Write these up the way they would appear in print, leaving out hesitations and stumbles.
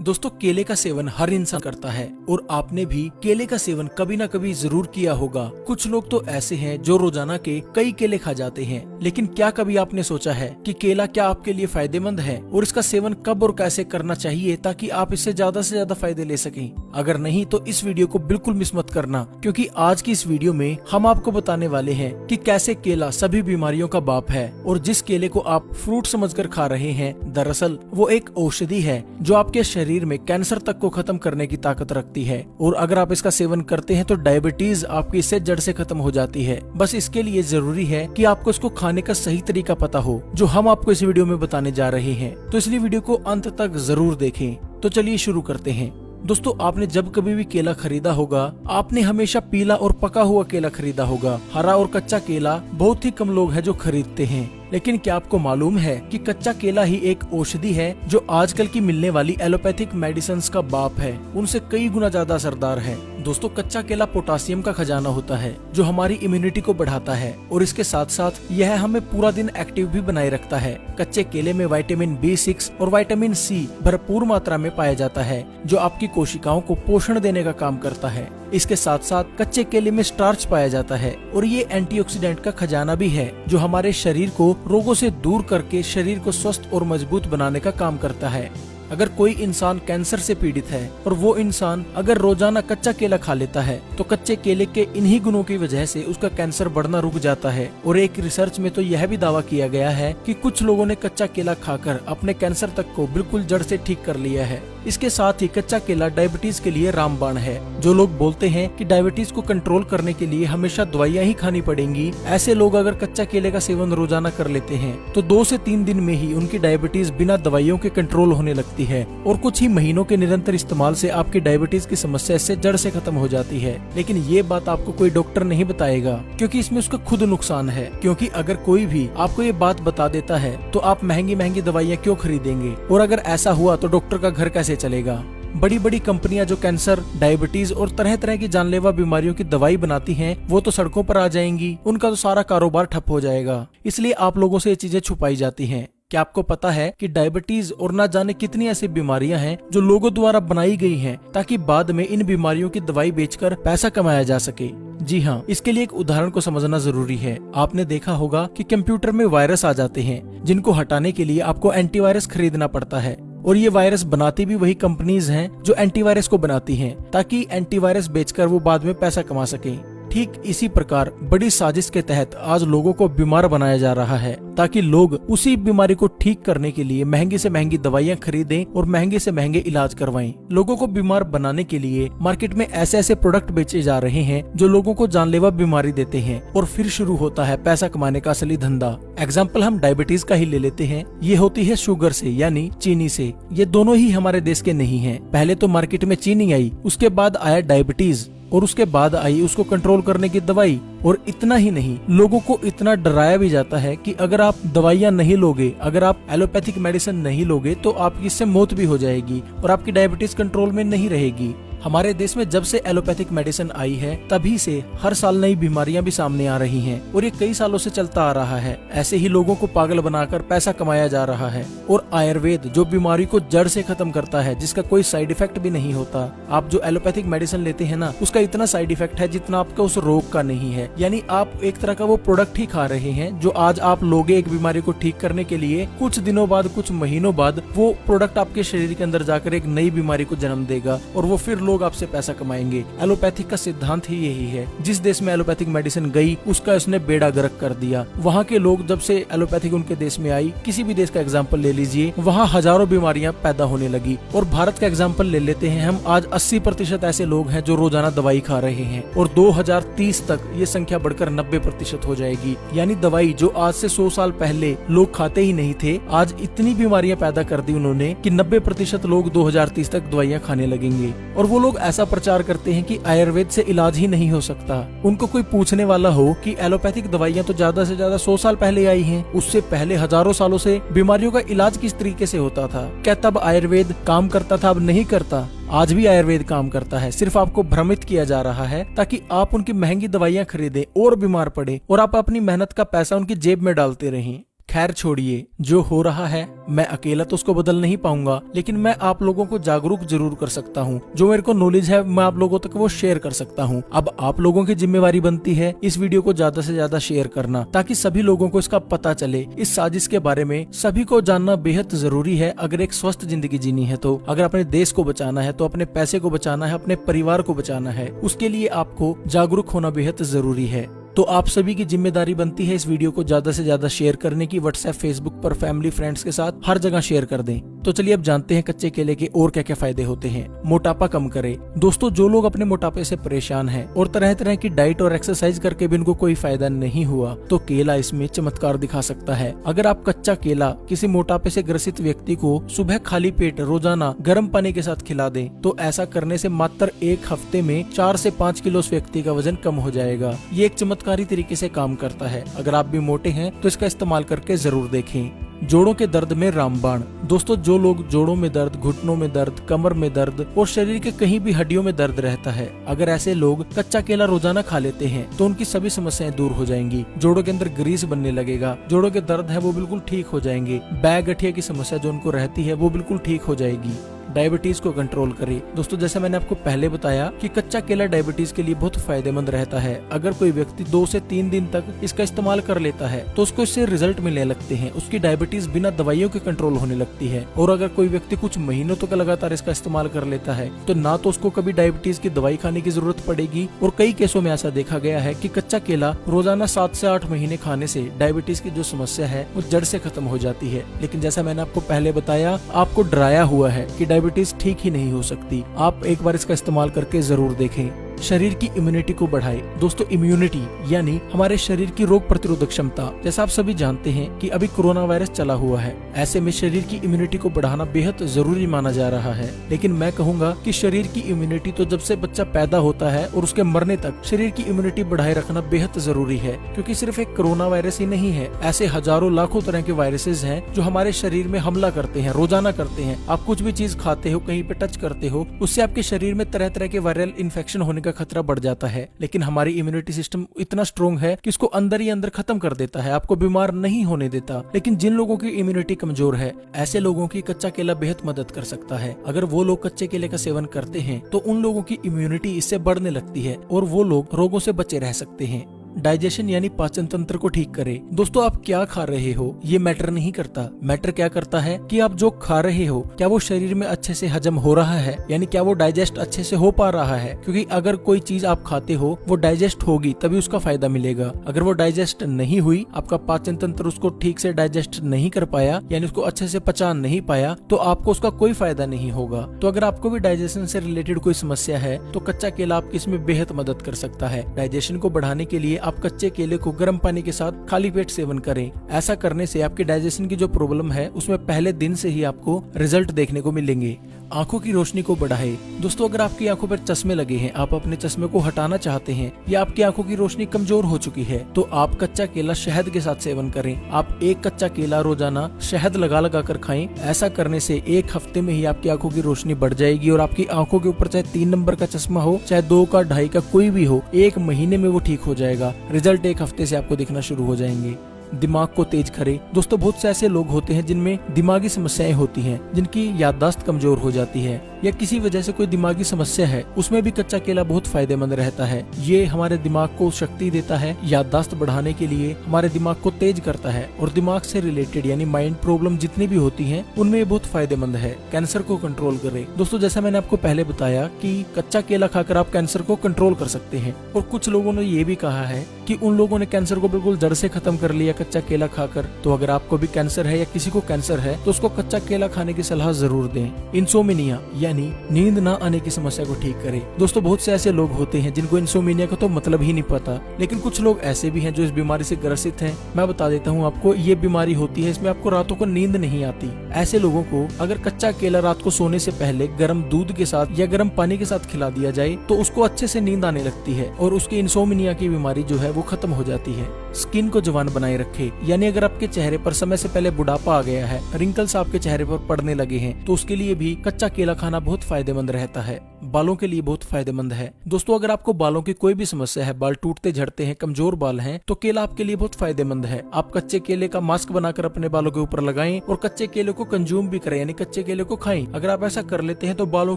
दोस्तों केले का सेवन हर इंसान करता है और आपने भी केले का सेवन कभी ना कभी जरूर किया होगा। कुछ लोग तो ऐसे हैं जो रोजाना के कई केले खा जाते हैं, लेकिन क्या कभी आपने सोचा है कि केला क्या आपके लिए फायदेमंद है और इसका सेवन कब और कैसे करना चाहिए ताकि आप इससे ज्यादा से ज्यादा फायदे ले सकें। अगर नहीं तो इस वीडियो को बिल्कुल मिस मत करना, क्योंकि आज की इस वीडियो में हम आपको बताने वाले हैं कि कैसे केला सभी बीमारियों का बाप है और जिस केले को आप फ्रूट समझकर खा रहे हैं दरअसल वो एक औषधि है जो आपके शरीर में कैंसर तक को खत्म करने की ताकत रखती है। और अगर आप इसका सेवन करते हैं तो डायबिटीज आपकी इससे जड़ से खत्म हो जाती है। बस इसके लिए जरूरी है कि आपको इसको खाने का सही तरीका पता हो, जो हम आपको इस वीडियो में बताने जा रहे हैं। तो इसलिए वीडियो को अंत तक जरूर देखें। तो चलिए शुरू करते हैं। दोस्तों आपने जब कभी भी केला खरीदा होगा, आपने हमेशा पीला और पका हुआ केला खरीदा होगा। हरा और कच्चा केला बहुत ही कम लोग हैं जो खरीदते हैं। लेकिन क्या आपको मालूम है कि कच्चा केला ही एक औषधि है जो आजकल की मिलने वाली एलोपैथिक मेडिसिन का बाप है, उनसे कई गुना ज्यादा असरदार है। दोस्तों कच्चा केला पोटासियम का खजाना होता है जो हमारी इम्यूनिटी को बढ़ाता है और इसके साथ साथ यह हमें पूरा दिन एक्टिव भी बनाए रखता है। कच्चे केले में विटामिन B6 और विटामिन C भरपूर मात्रा में पाया जाता है जो आपकी कोशिकाओं को पोषण देने का काम करता है। इसके साथ साथ कच्चे केले में स्टार्च पाया जाता है और ये एंटीऑक्सीडेंट का खजाना भी है जो हमारे शरीर को रोगों से दूर करके शरीर को स्वस्थ और मजबूत बनाने का काम करता है। अगर कोई इंसान कैंसर से पीड़ित है और वो इंसान अगर रोजाना कच्चा केला खा लेता है तो कच्चे केले के इन्हीं गुणों की वजह से उसका कैंसर बढ़ना रुक जाता है। और एक रिसर्च में तो यह भी दावा किया गया है कि कुछ लोगों ने कच्चा केला खाकर अपने कैंसर तक को बिल्कुल जड़ से ठीक कर लिया है। इसके साथ ही कच्चा केला डायबिटीज के लिए रामबाण है। जो लोग बोलते हैं कि डायबिटीज को कंट्रोल करने के लिए हमेशा दवाइयां ही खानी पड़ेंगी, ऐसे लोग अगर कच्चा केले का सेवन रोजाना कर लेते हैं तो 2 से 3 दिन में ही उनकी डायबिटीज बिना दवाइयों के कंट्रोल होने लगती है और कुछ ही महीनों के निरंतर इस्तेमाल से आपकी डायबिटीज की समस्या इससे जड़ से खत्म हो जाती है। लेकिन ये बात आपको कोई डॉक्टर नहीं बताएगा, क्योंकि इसमें उसका खुद नुकसान है। क्योंकि अगर कोई भी आपको ये बात बता देता है तो आप महंगी महंगी दवाइयाँ क्यों खरीदेंगे, और अगर ऐसा हुआ तो डॉक्टर का घर कैसे चलेगा। बड़ी बड़ी कंपनियां जो कैंसर, डायबिटीज और तरह तरह की जानलेवा बीमारियों की दवाई बनाती हैं, वो तो सड़कों पर आ जाएंगी, उनका तो सारा कारोबार ठप हो जाएगा। इसलिए आप लोगों से ये चीजें छुपाई जाती हैं। क्या आपको पता है कि डायबिटीज और ना जाने कितनी ऐसी बीमारियां हैं जो लोगों द्वारा बनाई गई हैं ताकि बाद में इन बीमारियों की दवाई बेचकर पैसा कमाया जा सके। जी हाँ, इसके लिए एक उदाहरण को समझना जरूरी है। आपने देखा होगा कि कंप्यूटर में वायरस आ जाते हैं जिनको हटाने के लिए आपको एंटीवायरस खरीदना पड़ता है, और ये वायरस बनाती भी वही कंपनीज हैं जो एंटीवायरस को बनाती हैं ताकि एंटीवायरस बेचकर वो बाद में पैसा कमा सकें। ठीक इसी प्रकार बड़ी साजिश के तहत आज लोगों को बीमार बनाया जा रहा है ताकि लोग उसी बीमारी को ठीक करने के लिए महंगी से महंगी दवाइयां खरीदें और महंगे से महंगे इलाज करवाएं। लोगों को बीमार बनाने के लिए मार्केट में ऐसे ऐसे प्रोडक्ट बेचे जा रहे हैं जो लोगों को जानलेवा बीमारी देते हैं, और फिर शुरू होता है पैसा कमाने का असली धंधा। एग्जाम्पल हम डायबिटीज का ही ले लेते हैं। ये होती है शुगर से यानी चीनी से। ये दोनों ही हमारे देश के नहीं है। पहले तो मार्केट में चीनी आई, उसके बाद आया डायबिटीज और उसके बाद आई उसको कंट्रोल करने की दवाई। और इतना ही नहीं, लोगों को इतना डराया भी जाता है कि अगर आप दवाइयां नहीं लोगे, अगर आप एलोपैथिक मेडिसिन नहीं लोगे तो आपकी इससे मौत भी हो जाएगी और आपकी डायबिटीज कंट्रोल में नहीं रहेगी। हमारे देश में जब से एलोपैथिक मेडिसिन आई है तभी से हर साल नई बीमारियां भी सामने आ रही हैं और ये कई सालों से चलता आ रहा है। ऐसे ही लोगों को पागल बनाकर पैसा कमाया जा रहा है। और आयुर्वेद जो बीमारी को जड़ से खत्म करता है, जिसका कोई साइड इफेक्ट भी नहीं होता। आप जो एलोपैथिक मेडिसिन लेते हैं ना, उसका इतना साइड इफेक्ट है जितना आपका उस रोग का नहीं है। यानी आप एक तरह का वो प्रोडक्ट ही खा रहे हैं जो आज आप लोगे एक बीमारी को ठीक करने के लिए, कुछ दिनों बाद, कुछ महीनों बाद वो प्रोडक्ट आपके शरीर के अंदर जाकर एक नई बीमारी को जन्म देगा और वो फिर लोग आपसे पैसा कमाएंगे। एलोपैथिक का सिद्धांत ही यही है। जिस देश में एलोपैथिक मेडिसिन गई उसका इसने बेड़ा गर्क कर दिया। वहाँ के लोग जब से एलोपैथिक उनके देश में आई, किसी भी देश का एग्जाम्पल ले लीजिए, वहाँ हजारों बीमारियां पैदा होने लगी। और भारत का एग्जाम्पल ले लेते हैं हम, आज 80% ऐसे लोग हैं जो रोजाना दवाई खा रहे हैं और 2030 तक ये संख्या बढ़कर 90% हो जाएगी। यानी दवाई जो आज से 100 साल पहले लोग खाते ही नहीं थे, आज इतनी बीमारियां पैदा कर दी उन्होंने कि 90% लोग 2030 तक दवाइयां खाने लगेंगे। और वो लोग ऐसा प्रचार करते हैं कि आयुर्वेद से इलाज ही नहीं हो सकता। उनको कोई पूछने वाला हो कि एलोपैथिक दवाइयां तो ज्यादा से ज्यादा 100 साल पहले आई हैं, उससे पहले हजारों सालों से बीमारियों का इलाज किस तरीके से होता था? क्या तब आयुर्वेद काम करता था? अब नहीं करता। आज भी आयुर्वेद काम करता है, सिर्फ आपको भ्रमित किया जा रहा है ताकि आप उनकी महंगी दवाइयां खरीदें और बीमार पड़े और आप अपनी मेहनत का पैसा उनकी जेब में डालते रहें। खैर छोड़िए, जो हो रहा है मैं अकेला तो उसको बदल नहीं पाऊंगा, लेकिन मैं आप लोगों को जागरूक जरूर कर सकता हूँ। जो मेरे को नॉलेज है मैं आप लोगों तक वो शेयर कर सकता हूँ। अब आप लोगों की जिम्मेवारी बनती है इस वीडियो को ज्यादा से ज्यादा शेयर करना, ताकि सभी लोगों को इसका पता चले। इस साजिश के बारे में सभी को जानना बेहद जरूरी है अगर एक स्वस्थ जिंदगी जीनी है तो। अगर अपने देश को बचाना है तो अपने पैसे को बचाना है, अपने परिवार को बचाना है, उसके लिए आपको जागरूक होना बेहद जरूरी है। तो आप सभी की जिम्मेदारी बनती है इस वीडियो को ज्यादा से ज्यादा शेयर करने की। व्हाट्सएप, फेसबुक पर, फैमिली, फ्रेंड्स के साथ हर जगह शेयर कर दें। तो चलिए अब जानते हैं कच्चे केले के और क्या क्या फायदे होते हैं। मोटापा कम करे। दोस्तों, जो लोग अपने मोटापे से परेशान हैं और तरह तरह की डाइट और एक्सरसाइज करके भी उनको कोई फायदा नहीं हुआ, तो केला इसमें चमत्कार दिखा सकता है। अगर आप कच्चा केला किसी मोटापे से ग्रसित व्यक्ति को सुबह खाली पेट रोजाना गर्म पानी के साथ खिला दें, तो ऐसा करने से मात्र 1 हफ्ते में 4 से 5 किलो उस व्यक्ति का वजन कम हो जाएगा। ये एक चमत्कारी तरीके से काम करता है। अगर आप भी मोटे हैं तो इसका इस्तेमाल करके जरूर देखें। जोड़ों के दर्द में रामबाण। दोस्तों, जो लोग जोड़ों में दर्द, घुटनों में दर्द, कमर में दर्द और शरीर के कहीं भी हड्डियों में दर्द रहता है, अगर ऐसे लोग कच्चा केला रोजाना खा लेते हैं तो उनकी सभी समस्याएं दूर हो जाएंगी। जोड़ों के अंदर ग्रीस बनने लगेगा, जोड़ों के दर्द है वो बिल्कुल ठीक हो जाएंगे, बैक गठिया की समस्या जो उनको रहती है वो बिल्कुल ठीक हो जाएगी। डायबिटीज को कंट्रोल करे। दोस्तों, जैसे मैंने आपको पहले बताया कि कच्चा केला डायबिटीज के लिए बहुत फायदेमंद रहता है। अगर कोई व्यक्ति 2 से 3 दिन तक इसका इस्तेमाल कर लेता है तो उसको इससे रिजल्ट मिलने लगते हैं। उसकी डायबिटीज बिना दवाइयों के कंट्रोल होने लगती है। और अगर कोई व्यक्ति कुछ महीनों तक लगातार इसका इस्तेमाल कर लेता है तो ना तो उसको कभी डायबिटीज की दवाई खाने की जरूरत पड़ेगी, और कई केसों में ऐसा देखा गया है कि कच्चा केला रोजाना 7 से 8 महीने खाने से डायबिटीज की जो समस्या है वो जड़ से खत्म हो जाती है। लेकिन जैसा मैंने आपको पहले बताया, आपको डराया हुआ है कि डायबिटीज ठीक ही नहीं हो सकती। आप एक बार इसका इस्तेमाल करके जरूर देखें। शरीर की इम्यूनिटी को बढ़ाए। दोस्तों, इम्यूनिटी यानी हमारे शरीर की रोग प्रतिरोधक क्षमता। जैसा आप सभी जानते हैं कि अभी कोरोना वायरस चला हुआ है, ऐसे में शरीर की इम्यूनिटी को बढ़ाना बेहद जरूरी माना जा रहा है। लेकिन मैं कहूंगा कि शरीर की इम्यूनिटी तो जब से बच्चा पैदा होता है और उसके मरने तक शरीर की इम्यूनिटी बढ़ाए रखना बेहद जरूरी है, क्योंकि सिर्फ एक कोरोना वायरस ही नहीं है, ऐसे हजारों लाखों तरह के वायरसेस हैं जो हमारे शरीर में हमला करते हैं, रोजाना करते हैं। आप कुछ भी चीज खाते हो, कहीं पे टच करते हो, उससे आपके शरीर में तरह तरह के वायरल इन्फेक्शन होने का खतरा बढ़ जाता है। लेकिन हमारी इम्यूनिटी सिस्टम इतना स्ट्रॉन्ग है कि इसको अंदर ही अंदर खत्म कर देता है, आपको बीमार नहीं होने देता। लेकिन जिन लोगों की इम्यूनिटी कमजोर है, ऐसे लोगों की कच्चा केला बेहद मदद कर सकता है। अगर वो लोग कच्चे केले का सेवन करते हैं तो उन लोगों की इम्यूनिटी इससे बढ़ने लगती है और वो लोग रोगों से बचे रह सकते हैं। डाइजेशन यानी पाचन तंत्र को ठीक करे। दोस्तों, आप क्या खा रहे हो ये मैटर नहीं करता। मैटर क्या करता है कि आप जो खा रहे हो क्या वो शरीर में अच्छे से हजम हो रहा है, यानी क्या वो डाइजेस्ट अच्छे से हो पा रहा है। क्योंकि अगर कोई चीज आप खाते हो वो डाइजेस्ट होगी तभी उसका फायदा मिलेगा। अगर वो डाइजेस्ट नहीं हुई, आपका पाचन तंत्र उसको ठीक से डाइजेस्ट नहीं कर पाया, यानी उसको अच्छे से पचा नहीं पाया, तो आपको उसका कोई फायदा नहीं होगा। तो अगर आपको भी डाइजेशन से रिलेटेड कोई समस्या है तो कच्चा केला आपकी इसमें बेहद मदद कर सकता है। डाइजेशन को बढ़ाने के लिए आप कच्चे केले को गर्म पानी के साथ खाली पेट सेवन करें। ऐसा करने से आपके डाइजेशन की जो प्रॉब्लम है उसमें पहले दिन से ही आपको रिजल्ट देखने को मिलेंगे। आंखों की रोशनी को बढ़ाए। दोस्तों, अगर आपकी आंखों पर चश्मे लगे हैं, आप अपने चश्मे को हटाना चाहते हैं या आपकी आंखों की रोशनी कमजोर हो चुकी है, तो आप कच्चा केला शहद के साथ सेवन करें। आप 1 कच्चा केला रोजाना शहद लगा लगा कर खाएं। ऐसा करने से 1 हफ्ते में ही आपकी आंखों की रोशनी बढ़ जाएगी और आपकी आंखों के ऊपर चाहे 3 नंबर का चश्मा हो, चाहे 2 का, 2.5 का, कोई भी हो, 1 महीने में वो ठीक हो जाएगा। रिजल्ट 1 हफ्ते से आपको दिखना शुरू हो जाएंगे। दिमाग को तेज करे। दोस्तों, बहुत से ऐसे लोग होते हैं जिनमें दिमागी समस्याएं होती हैं, जिनकी याददाश्त कमजोर हो जाती है या किसी वजह से कोई दिमागी समस्या है, उसमें भी कच्चा केला बहुत फायदेमंद रहता है। ये हमारे दिमाग को शक्ति देता है, याददाश्त बढ़ाने के लिए हमारे दिमाग को तेज करता है और दिमाग से रिलेटेड यानी माइंड प्रॉब्लम जितनी भी होती हैं उनमें ये बहुत फायदेमंद है। कैंसर को कंट्रोल करे। दोस्तों, जैसा मैंने आपको पहले बताया कि कच्चा केला खाकर आप कैंसर को कंट्रोल कर सकते हैं, और कुछ लोगों ने ये भी कहा है कि उन लोगों ने कैंसर को बिल्कुल जड़ से खत्म कर लिया कच्चा केला खाकर। तो अगर आपको भी कैंसर है या किसी को कैंसर है तो उसको कच्चा केला खाने की सलाह जरूर दें। इंसोमिनिया यानी नींद ना आने की समस्या को ठीक करे। दोस्तों, बहुत से ऐसे लोग होते हैं जिनको इंसोमिनिया का तो मतलब ही नहीं पता, लेकिन कुछ लोग ऐसे भी हैं जो इस बीमारी से ग्रसित हैं। मैं बता देता हूँ आपको, ये बीमारी होती है, इसमें आपको रातों को नींद नहीं आती। ऐसे लोगों को अगर कच्चा केला रात को सोने से पहले गर्म दूध के साथ या गर्म पानी के साथ खिला दिया जाए तो उसको अच्छे से नींद आने लगती है और उसकी इंसोमिनिया की बीमारी जो है वो खत्म हो जाती है। स्किन को जवान बनाए रखे, यानी अगर आपके चेहरे पर समय से पहले बुढ़ापा आ गया है, रिंकल्स आपके चेहरे पर पड़ने लगे हैं, तो उसके लिए भी कच्चा केला खाना बहुत फायदेमंद रहता है। बालों के लिए बहुत फायदेमंद है। दोस्तों अगर आपको बालों की कोई भी समस्या है, बाल टूटते झड़ते हैं, कमजोर बाल हैं, तो केला आपके लिए बहुत फायदेमंद है। आप कच्चे केले का मास्क बनाकर अपने बालों के ऊपर लगाएं और कच्चे केले को कंज्यूम भी करें, यानी कच्चे केले को खाएं। अगर आप ऐसा कर लेते हैं तो बालों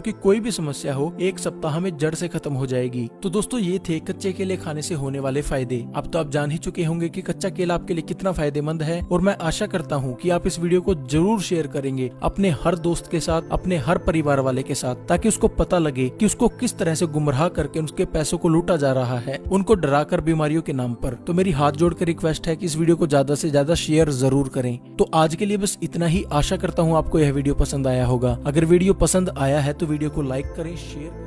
की कोई भी समस्या हो 1 सप्ताह में जड़ से खत्म हो जाएगी। तो दोस्तों ये थे कच्चे केले खाने से होने वाले फायदे। अब तो आप जान ही चुके होंगे कि कच्चा केला आपके लिए कितना फायदेमंद है, और मैं आशा करता हूँ कि आप इस वीडियो को जरूर शेयर करेंगे अपने हर दोस्त के साथ, अपने हर परिवार वाले के साथ, ताकि उसको पता लगे कि उसको किस तरह से गुमराह करके उसके पैसों को लूटा जा रहा है, उनको डराकर बीमारियों के नाम पर। तो मेरी हाथ जोड़कर रिक्वेस्ट है कि इस वीडियो को ज्यादा से ज्यादा शेयर जरूर करें। तो आज के लिए बस इतना ही। आशा करता हूँ आपको यह वीडियो पसंद आया होगा। अगर वीडियो पसंद आया है तो वीडियो को लाइक करें, शेयर करें।